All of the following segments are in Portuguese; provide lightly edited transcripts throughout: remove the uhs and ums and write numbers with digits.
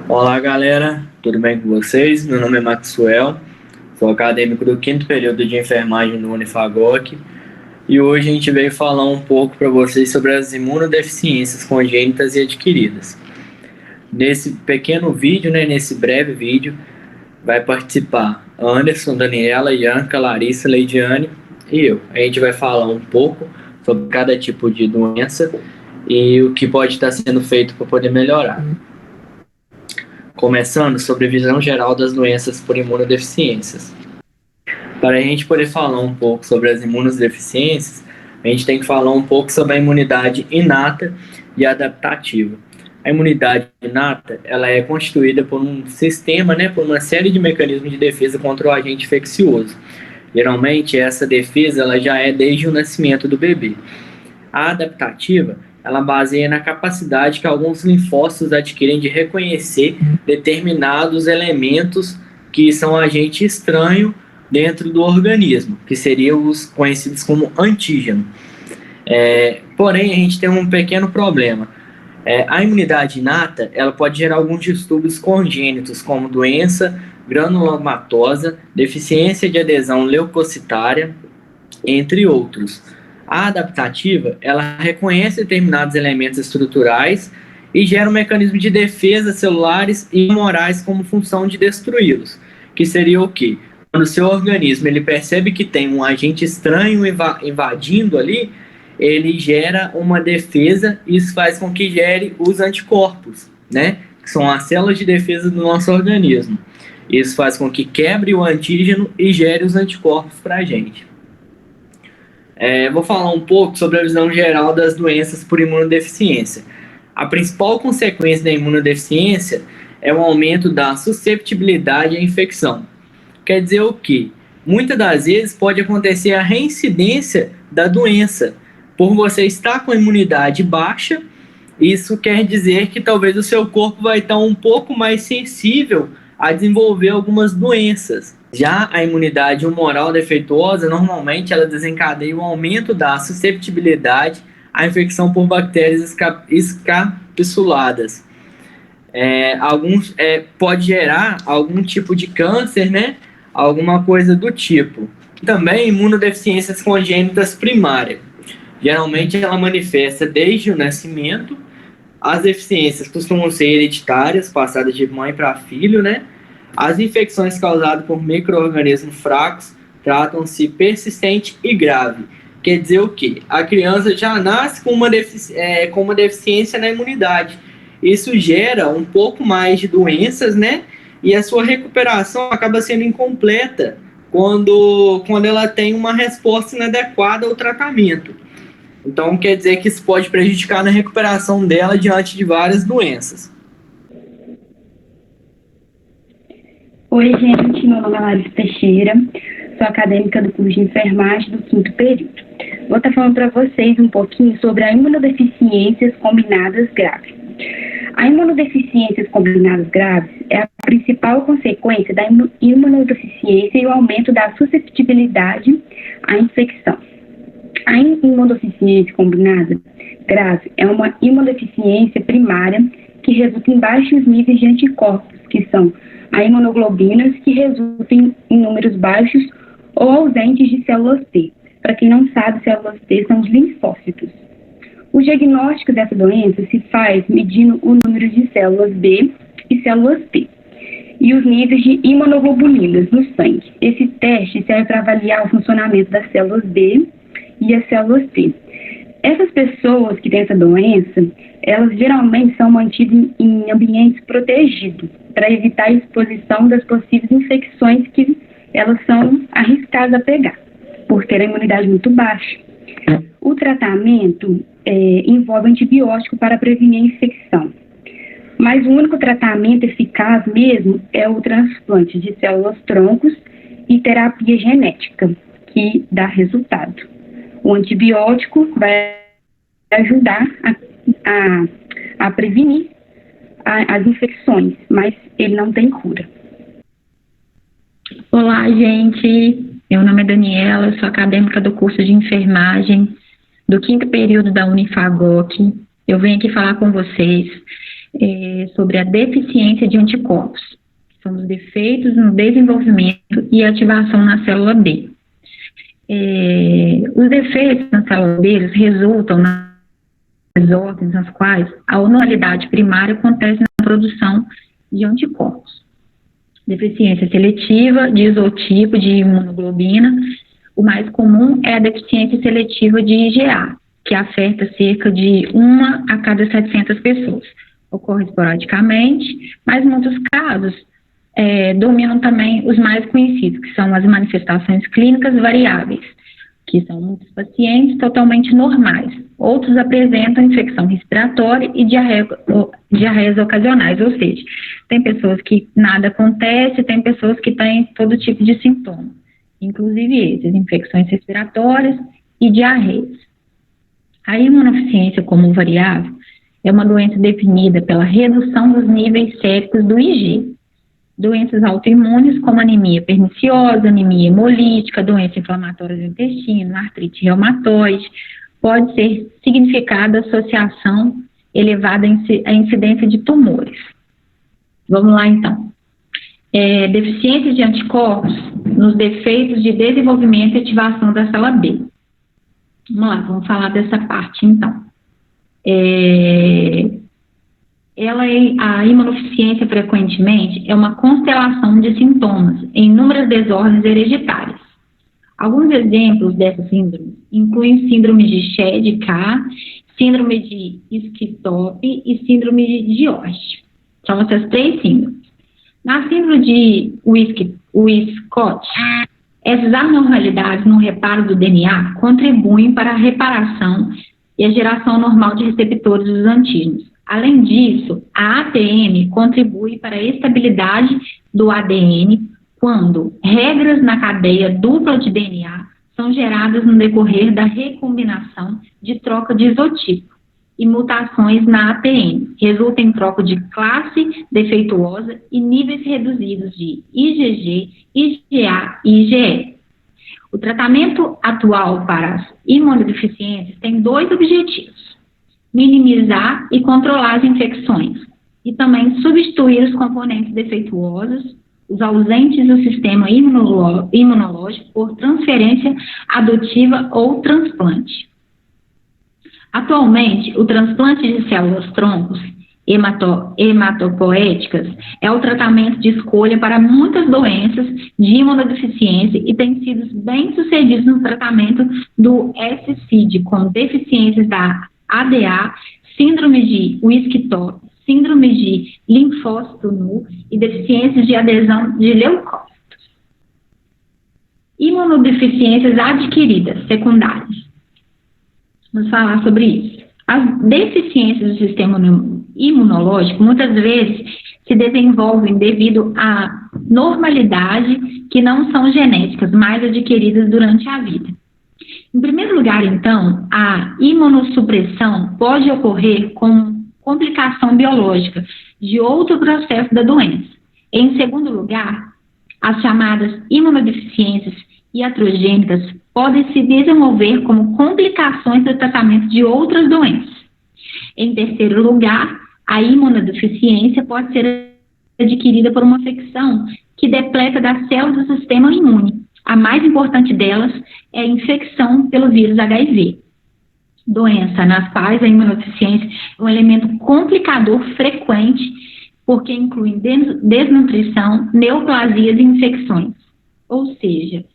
Olá, galera, tudo bem com vocês? Meu nome é Maxwell, sou acadêmico do quinto período de enfermagem no Unifagoc e hoje a gente veio falar um pouco para vocês sobre as imunodeficiências congênitas e adquiridas. Nesse pequeno vídeo, nesse breve vídeo, vai participar Anderson, Daniela, Ianca, Larissa, Leidiane e eu. A gente vai falar um pouco sobre cada tipo de doença e o que pode estar sendo feito para poder melhorar. Começando sobre a visão geral das doenças por imunodeficiências. Para a gente poder falar um pouco sobre as imunodeficiências, a gente tem que falar um pouco sobre a imunidade inata e adaptativa. A imunidade inata, ela é constituída por um sistema, por uma série de mecanismos de defesa contra o agente infeccioso. Geralmente, essa defesa ela já é desde o nascimento do bebê. A adaptativa, ela baseia na capacidade que alguns linfócitos adquirem de reconhecer determinados elementos que são agente estranho dentro do organismo, que seriam os conhecidos como antígeno. Porém, a gente tem um pequeno problema. A imunidade inata, ela pode gerar alguns distúrbios congênitos, como doença granulomatosa, deficiência de adesão leucocitária, entre outros. A adaptativa, ela reconhece determinados elementos estruturais e gera um mecanismo de defesa celulares e morais como função de destruí-los, que seria o quê? Quando o seu organismo ele percebe que tem um agente estranho invadindo ali, ele gera uma defesa e isso faz com que gere os anticorpos, que são as células de defesa do nosso organismo. Isso faz com que quebre o antígeno e gere os anticorpos para a gente. Vou falar um pouco sobre a visão geral das doenças por imunodeficiência. A principal consequência da imunodeficiência é o aumento da susceptibilidade à infecção. Quer dizer o quê? Muitas das vezes pode acontecer a reincidência da doença. Por você estar com a imunidade baixa, isso quer dizer que talvez o seu corpo vai estar um pouco mais sensível a desenvolver algumas doenças. Já a imunidade humoral defeituosa, normalmente ela desencadeia o aumento da susceptibilidade à infecção por bactérias escapsuladas. Pode gerar algum tipo de câncer, alguma coisa do tipo. Também imunodeficiências congênitas primárias. Geralmente ela manifesta desde o nascimento. As deficiências costumam ser hereditárias, passadas de mãe para filho, As infecções causadas por micro-organismos fracos tratam-se persistente e grave. Quer dizer o quê? A criança já nasce com uma deficiência na imunidade. Isso gera um pouco mais de doenças, E a sua recuperação acaba sendo incompleta quando ela tem uma resposta inadequada ao tratamento. Então, quer dizer que isso pode prejudicar na recuperação dela diante de várias doenças. Oi, gente, meu nome é Larissa Teixeira, sou acadêmica do curso de enfermagem do quinto período. Vou estar falando para vocês um pouquinho sobre a imunodeficiências combinadas graves. A imunodeficiências combinadas graves é a principal consequência da imunodeficiência e o aumento da susceptibilidade à infecção. A imunodeficiência combinada grave é uma imunodeficiência primária que resulta em baixos níveis de anticorpos, que são a imunoglobinas, que resultam em números baixos ou ausentes de células T. Para quem não sabe, células T são os linfócitos. O diagnóstico dessa doença se faz medindo o número de células B e células T e os níveis de imunoglobulinas no sangue. Esse teste serve para avaliar o funcionamento das células B e as células T. Essas pessoas que têm essa doença, elas geralmente são mantidas em ambientes protegidos para evitar a exposição das possíveis infecções que elas são arriscadas a pegar, por ter a imunidade muito baixa. O tratamento envolve antibiótico para prevenir a infecção, mas o único tratamento eficaz mesmo é o transplante de células-troncos e terapia genética, que dá resultado. O antibiótico vai ajudar a prevenir as infecções, mas ele não tem cura. Olá, gente. Meu nome é Daniela, sou acadêmica do curso de enfermagem do quinto período da Unifagoc. Eu venho aqui falar com vocês sobre a deficiência de anticorpos, que são os defeitos no desenvolvimento e ativação na célula B. Os defeitos na célula B resultam nas ordens nas quais a anormalidade primária acontece na produção de anticorpos. Deficiência seletiva de isotipo de imunoglobina. O mais comum é a deficiência seletiva de IgA, que afeta cerca de 1 a cada 700 pessoas. Ocorre esporadicamente, mas em muitos casos dominam também os mais conhecidos, que são as manifestações clínicas variáveis, que são muitos pacientes totalmente normais. Outros apresentam infecção respiratória e diarreias ocasionais, ou seja, tem pessoas que nada acontece, tem pessoas que têm todo tipo de sintoma, inclusive esses, infecções respiratórias e diarreias. A imunodeficiência comum variável é uma doença definida pela redução dos níveis séricos do Ig. Doenças autoimunes como anemia perniciosa, anemia hemolítica, doença inflamatória do intestino, artrite reumatoide, pode ser significada associação elevada à incidência de tumores. Vamos lá, então. Deficiência de anticorpos nos defeitos de desenvolvimento e ativação da célula B. Vamos lá, vamos falar dessa parte, então. A imunodeficiência, frequentemente, é uma constelação de sintomas em inúmeras desordens hereditárias. Alguns exemplos dessa síndrome incluem síndrome de Shed-K, síndrome de Schizoff e síndrome de Diort. São essas 3 síndromes. Na síndrome de Wiskott, essas anormalidades no reparo do DNA contribuem para a reparação e a geração normal de receptores dos antígenos. Além disso, a ATM contribui para a estabilidade do ADN quando regras na cadeia dupla de DNA são geradas no decorrer da recombinação de troca de isotipo e mutações na ATM. Resulta em troca de classe defeituosa e níveis reduzidos de IgG, IgA e IgE. O tratamento atual para as imunodeficiências tem 2 objetivos: minimizar e controlar as infecções, e também substituir os componentes defeituosos, os ausentes do sistema imunológico, por transferência adotiva ou transplante. Atualmente, o transplante de células-troncos hematopoéticas é o tratamento de escolha para muitas doenças de imunodeficiência e tem sido bem sucedido no tratamento do SCID, com deficiências da ADA, síndrome de Wiskott, síndrome de linfócito nu e deficiências de adesão de leucócitos. Imunodeficiências adquiridas, secundárias. Vamos falar sobre isso. As deficiências do sistema imunológico muitas vezes se desenvolvem devido à normalidade que não são genéticas, mas adquiridas durante a vida. Em primeiro lugar, então, a imunossupressão pode ocorrer com complicação biológica de outro processo da doença. Em segundo lugar, as chamadas imunodeficiências iatrogênicas podem se desenvolver como complicações do tratamento de outras doenças. Em terceiro lugar, a imunodeficiência pode ser adquirida por uma infecção que depleta das células do sistema imune. A mais importante delas é a infecção pelo vírus HIV. Doença nas quais a imunodeficiência é um elemento complicador frequente, porque inclui desnutrição, neoplasias e infecções. Ou seja,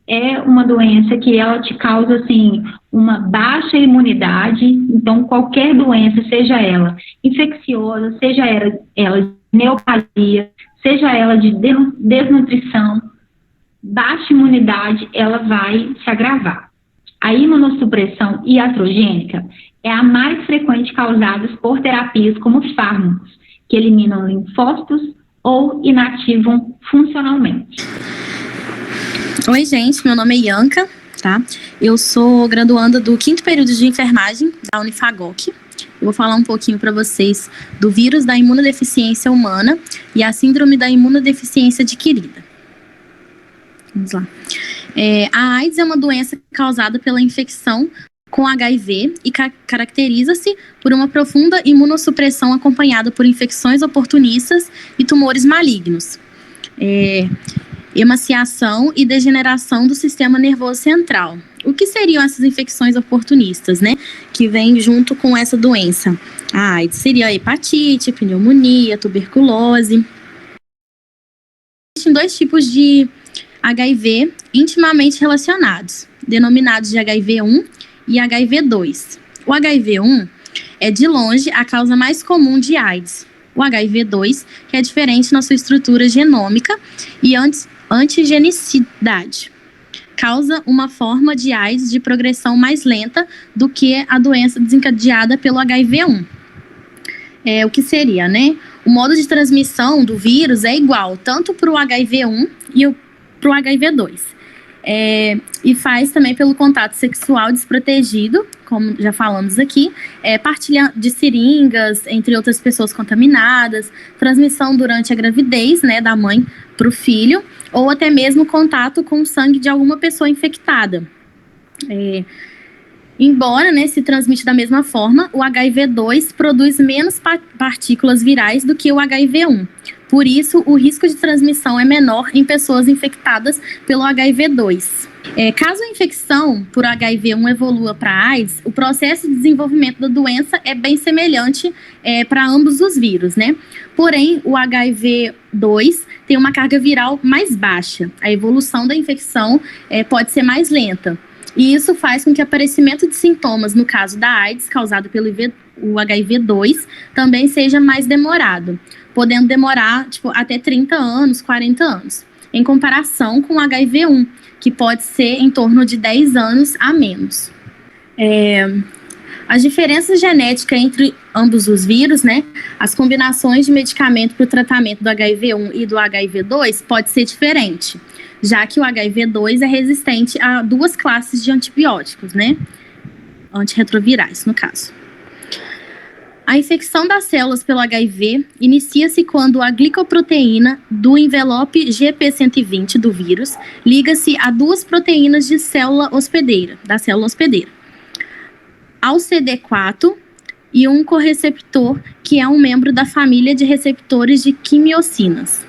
é uma doença que ela te causa, assim, uma baixa imunidade. Então, qualquer doença, seja ela infecciosa, seja ela de neoplasia, seja ela de desnutrição, baixa imunidade, ela vai se agravar. A imunossupressão iatrogênica é a mais frequente causada por terapias como fármacos, que eliminam linfócitos ou inativam funcionalmente. Oi, gente, meu nome é Ianca, tá? Eu sou graduanda do 5º período de enfermagem da Unifagoc. Eu vou falar um pouquinho para vocês do vírus da imunodeficiência humana e a síndrome da imunodeficiência adquirida. Vamos lá. A AIDS é uma doença causada pela infecção com HIV e caracteriza-se por uma profunda imunossupressão acompanhada por infecções oportunistas e tumores malignos. Emaciação e degeneração do sistema nervoso central. O que seriam essas infecções oportunistas, né? Que vêm junto com essa doença? A AIDS seria a hepatite, pneumonia, tuberculose. Existem 2 tipos de HIV intimamente relacionados, denominados de HIV-1 e HIV-2. O HIV-1 é, de longe, a causa mais comum de AIDS. O HIV-2, que é diferente na sua estrutura genômica e antigenicidade, causa uma forma de AIDS de progressão mais lenta do que a doença desencadeada pelo HIV-1. O que seria, né? O modo de transmissão do vírus é igual tanto para o HIV-1 e para o HIV-2. E faz também pelo contato sexual desprotegido, como já falamos aqui, partilha de seringas entre outras pessoas contaminadas, transmissão durante a gravidez, né, da mãe para o filho, ou até mesmo contato com o sangue de alguma pessoa infectada. Embora, né, se transmite da mesma forma, o HIV-2 produz menos partículas virais do que o HIV-1. Por isso, o risco de transmissão é menor em pessoas infectadas pelo HIV-2. Caso a infecção por HIV-1 evolua para AIDS, o processo de desenvolvimento da doença é bem semelhante para ambos os vírus, né? Porém, o HIV-2 tem uma carga viral mais baixa. A evolução da infecção pode ser mais lenta. E isso faz com que o aparecimento de sintomas, no caso da AIDS, causado pelo HIV-2, também seja mais demorado, podendo demorar até 30 anos, 40 anos, em comparação com o HIV-1, que pode ser em torno de 10 anos a menos. As diferenças genéticas entre ambos os vírus, né, as combinações de medicamento para o tratamento do HIV-1 e do HIV-2 pode ser diferente, já que o HIV-2 é resistente a 2 classes de antibióticos, né, antirretrovirais, no caso. A infecção das células pelo HIV inicia-se quando a glicoproteína do envelope GP120 do vírus liga-se a 2 proteínas de célula hospedeira, da célula hospedeira, ao CD4 e um correceptor, que é um membro da família de receptores de quimiocinas.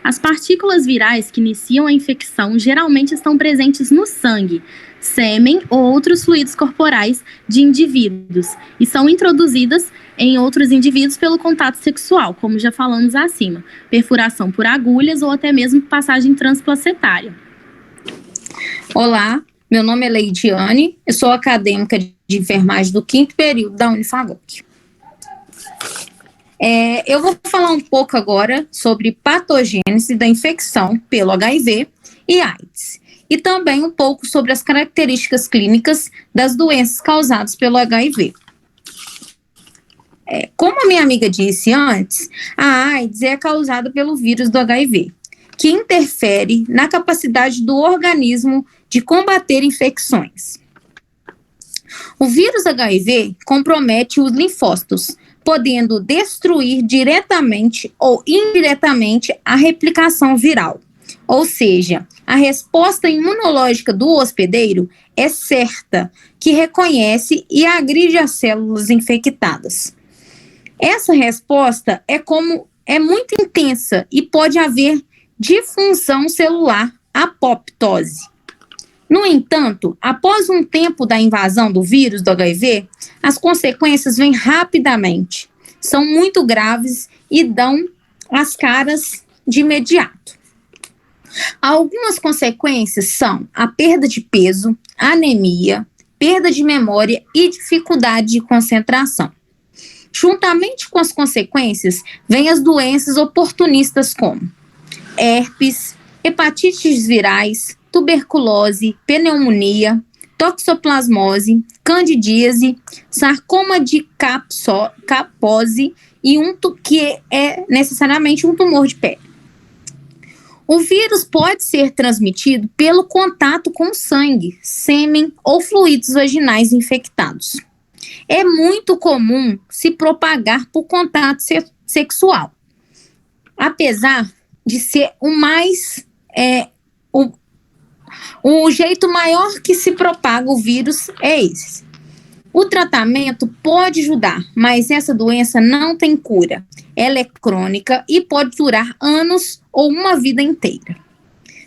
As partículas virais que iniciam a infecção geralmente estão presentes no sangue, sêmen ou outros fluidos corporais de indivíduos e são introduzidas em outros indivíduos pelo contato sexual, como já falamos acima, perfuração por agulhas ou até mesmo passagem transplacentária. Olá, meu nome é Leidiane, eu sou acadêmica de enfermagem do 5º período da Unifagoc. Eu vou falar um pouco agora sobre patogênese da infecção pelo HIV e AIDS, e também um pouco sobre as características clínicas das doenças causadas pelo HIV. Como a minha amiga disse antes, a AIDS é causada pelo vírus do HIV, que interfere na capacidade do organismo de combater infecções. O vírus HIV compromete os linfócitos, podendo destruir diretamente ou indiretamente a replicação viral. Ou seja, a resposta imunológica do hospedeiro é certa, que reconhece e agride as células infectadas. Essa resposta é muito intensa e pode haver disfunção celular, apoptose. No entanto, após um tempo da invasão do vírus do HIV, as consequências vêm rapidamente, são muito graves e dão as caras de imediato. Algumas consequências são a perda de peso, anemia, perda de memória e dificuldade de concentração. Juntamente com as consequências, vêm as doenças oportunistas como herpes, hepatites virais, tuberculose, pneumonia, toxoplasmose, candidíase, sarcoma de Kaposi e que é necessariamente um tumor de pele. O vírus pode ser transmitido pelo contato com sangue, sêmen ou fluidos vaginais infectados. É muito comum se propagar por contato sexual, apesar de ser o jeito maior que se propaga o vírus é esse. O tratamento pode ajudar, mas essa doença não tem cura. Ela é crônica e pode durar anos ou uma vida inteira.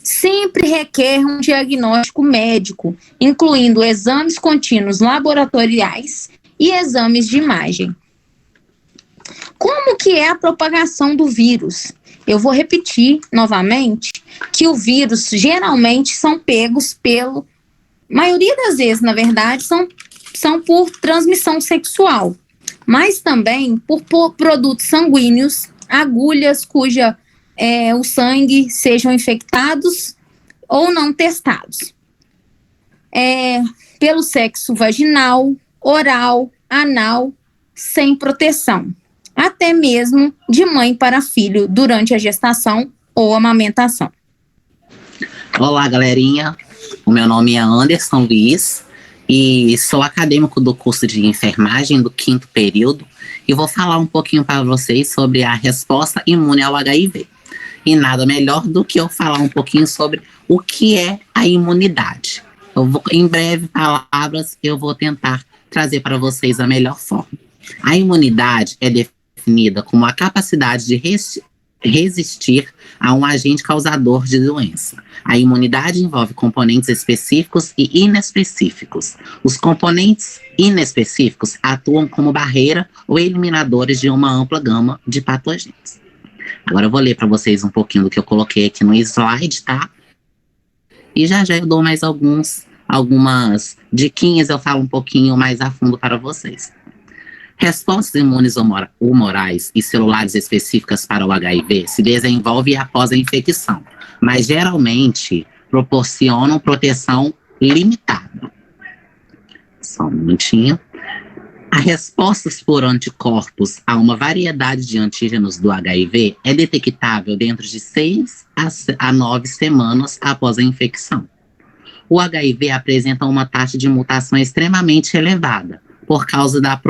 Sempre requer um diagnóstico médico, incluindo exames contínuos laboratoriais e exames de imagem. Como que é a propagação do vírus? Eu vou repetir novamente que o vírus geralmente são pegos pelo, maioria das vezes, na verdade, são por transmissão sexual, mas também por produtos sanguíneos, agulhas cuja o sangue sejam infectados ou não testados. Pelo sexo vaginal, oral, anal, sem proteção. Até mesmo de mãe para filho durante a gestação ou amamentação. Olá, galerinha. O meu nome é Anderson Luiz e sou acadêmico do curso de enfermagem do 5º período e vou falar um pouquinho para vocês sobre a resposta imune ao HIV. E nada melhor do que eu falar um pouquinho sobre o que é a imunidade. Em breve palavras, eu vou tentar trazer para vocês da melhor forma. A imunidade é definida como a capacidade de resistir a um agente causador de doença. A imunidade envolve componentes específicos e inespecíficos. Os componentes inespecíficos atuam como barreira ou eliminadores de uma ampla gama de patogênios. Agora eu vou ler para vocês um pouquinho do que eu coloquei aqui no slide, tá? E já eu dou mais algumas diquinhas, eu falo um pouquinho mais a fundo para vocês. Respostas imunes humorais e celulares específicas para o HIV se desenvolvem após a infecção, mas geralmente proporcionam proteção limitada. Só um minutinho. As respostas por anticorpos a uma variedade de antígenos do HIV é detectável dentro de 6 a 9 semanas após a infecção. O HIV apresenta uma taxa de mutação extremamente elevada, por causa da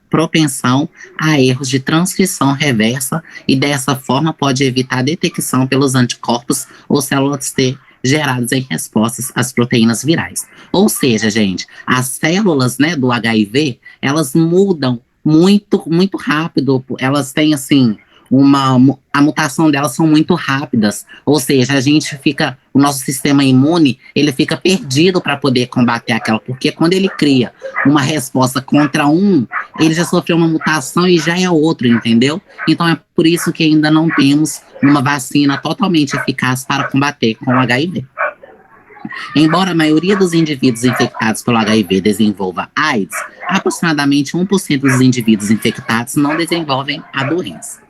propensão a erros de transcrição reversa e dessa forma pode evitar a detecção pelos anticorpos ou células T geradas em respostas às proteínas virais. Ou seja, gente, as células, né, do HIV, elas mudam muito, muito rápido, elas têm, assim, a mutação delas são muito rápidas, ou seja, o nosso sistema imune, ele fica perdido para poder combater aquela, porque quando ele cria uma resposta contra ele já sofreu uma mutação e já é outro, entendeu? Então é por isso que ainda não temos uma vacina totalmente eficaz para combater com o HIV. Embora a maioria dos indivíduos infectados pelo HIV desenvolva AIDS, aproximadamente 1% dos indivíduos infectados não desenvolvem a doença.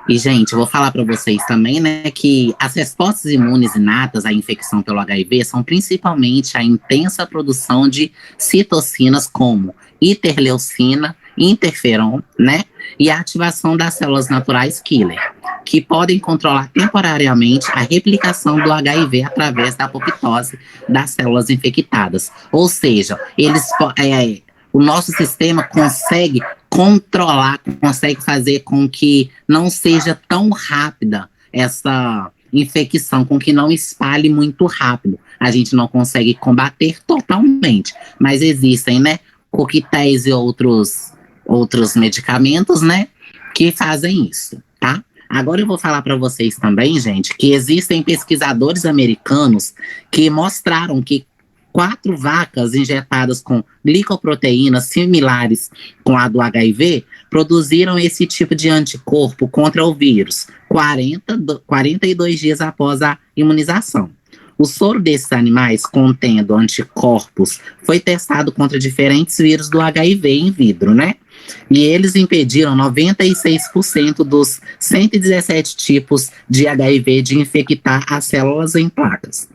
E, gente, eu vou falar para vocês também, né, que as respostas imunes inatas à infecção pelo HIV são principalmente a intensa produção de citocinas como interleucina, interferon, né, e a ativação das células naturais killer, que podem controlar temporariamente a replicação do HIV através da apoptose das células infectadas. Ou seja, o nosso sistema consegue controlar, consegue fazer com que não seja tão rápida essa infecção, com que não espalhe muito rápido. A gente não consegue combater totalmente, mas existem, né, coquetéis e outros medicamentos, né, que fazem isso, tá? Agora eu vou falar para vocês também, gente, que existem pesquisadores americanos que mostraram que 4 vacas injetadas com glicoproteínas similares com a do HIV produziram esse tipo de anticorpo contra o vírus 42 dias após a imunização. O soro desses animais, contendo anticorpos, foi testado contra diferentes vírus do HIV in vitro, né? E eles impediram 96% dos 117 tipos de HIV de infectar as células em placas,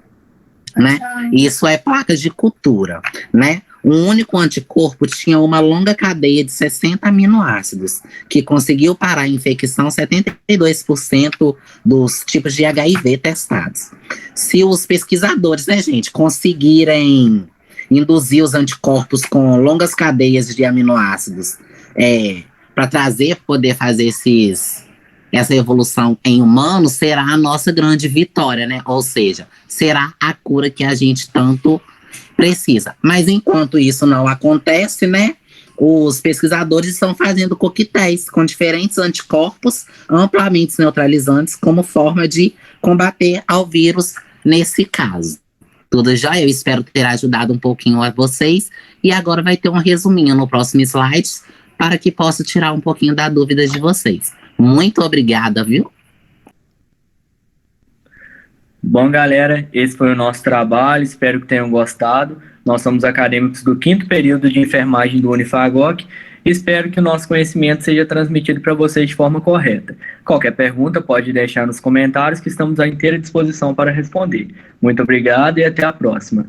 né? Isso é placas de cultura, né? Um único anticorpo tinha uma longa cadeia de 60 aminoácidos, que conseguiu parar a infecção 72% dos tipos de HIV testados. Se os pesquisadores, né, gente, conseguirem induzir os anticorpos com longas cadeias de aminoácidos para poder fazer essa evolução em humanos, será a nossa grande vitória, né? Ou seja, será a cura que a gente tanto precisa. Mas enquanto isso não acontece, né? Os pesquisadores estão fazendo coquetéis com diferentes anticorpos amplamente neutralizantes como forma de combater ao vírus nesse caso. Tudo já? Eu espero ter ajudado um pouquinho a vocês. E agora vai ter um resuminho no próximo slide para que possa tirar um pouquinho da dúvida de vocês. Muito obrigada, viu? Bom, galera, esse foi o nosso trabalho, espero que tenham gostado. Nós somos acadêmicos do 5º período de enfermagem do Unifagoc e espero que o nosso conhecimento seja transmitido para vocês de forma correta. Qualquer pergunta pode deixar nos comentários que estamos à inteira disposição para responder. Muito obrigado e até a próxima.